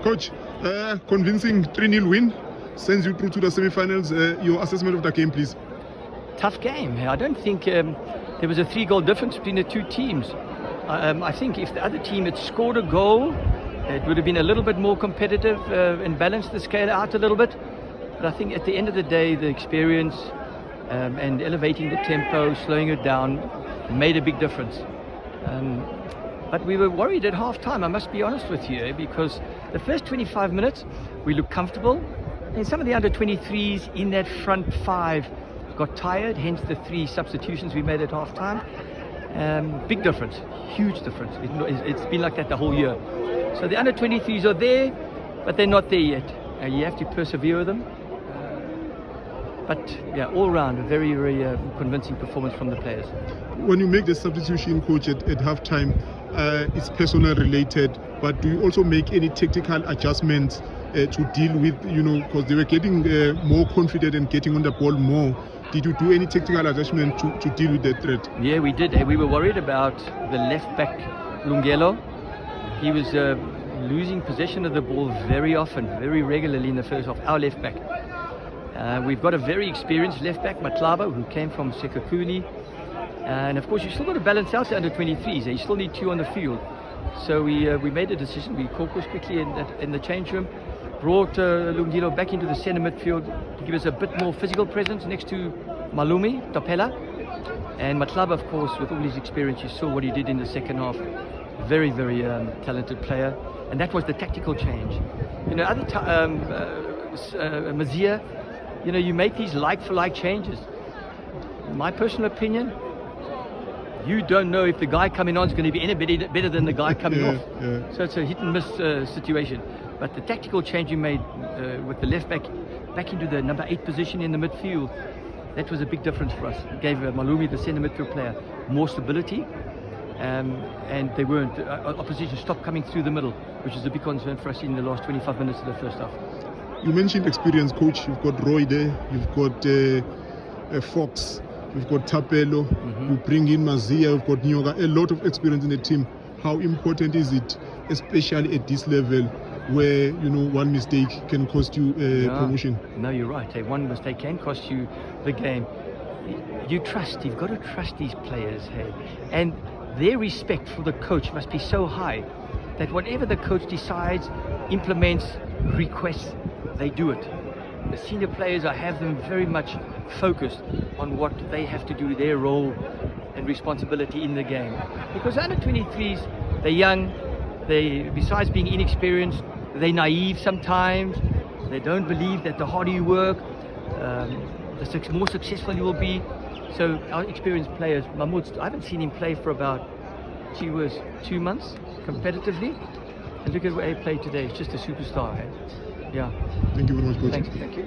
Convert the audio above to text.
Coach, convincing 3-0 win sends you through to the semi-finals. Your assessment of the game, please. Tough game. I don't think there was a 3-goal difference between the two teams. I think if the other team had scored a goal, it would have been a little bit more competitive and balanced the scale out a little bit. But I think at the end of the day, the experience and elevating the tempo, slowing it down, made a big difference. But we were worried at half-time, I must be honest with you, because the first 25 minutes we looked comfortable, and some of the under-23s in that front five got tired, hence the 3 substitutions we made at half-time. Big difference, huge difference. It's been like that the whole year. So the under-23s are there, but they're not there yet. You have to persevere with them. But yeah, all round, a very, very convincing performance from the players. When you make the substitution, coach, at half-time, it's personal related, but do you also make any tactical adjustments to deal with, because they were getting more confident and getting on the ball more? Did you do any tactical adjustment to deal with that threat? Yeah, we did. We were worried about the left back, Lungelo. He was losing possession of the ball very often, very regularly in the first half, our left back. We've got a very experienced left back, Matlaba, who came from Sekakuni. And of course, you still got to balance out the under-23s. You still need 2 on the field. So we made a decision. We caucused quickly in the change room, brought Lungilo back into the centre midfield to give us a bit more physical presence next to Malumi, Topela. And Matlaba, of course, with all his experience, you saw what he did in the second half. Very, very talented player. And that was the tactical change. Mazia, you make these like-for-like changes. In my personal opinion, you don't know if the guy coming on is going to be any better than the guy coming off. Yeah. So it's a hit-and-miss situation. But the tactical change you made with the left back into the number 8 position in the midfield, that was a big difference for us. It gave Malumi, the centre midfield player, more stability. And they weren't. Opposition stopped coming through the middle, which is a big concern for us in the last 25 minutes of the first half. You mentioned experience, coach. You've got Roy there, you've got Fox, you've got Tapelo, you bring in Mazia, you've got Nyoga, a lot of experience in the team. How important is it, especially at this level, where one mistake can cost you promotion? No, you're right. One mistake can cost you the game. You've got to trust these players, and their respect for the coach must be so high that whatever the coach decides, implements, requests, they do it. The senior players, I have them very much focused on what they have to do, their role and responsibility in the game. Because under 23s, they're young, besides being inexperienced, they're naive sometimes, they don't believe that the harder you work, the more successful you will be. So our experienced players, Mahmoud, I haven't seen him play for about 2 months competitively. And look at where he played today. He's just a superstar. Yeah. Thank you very much, coach. Thank you.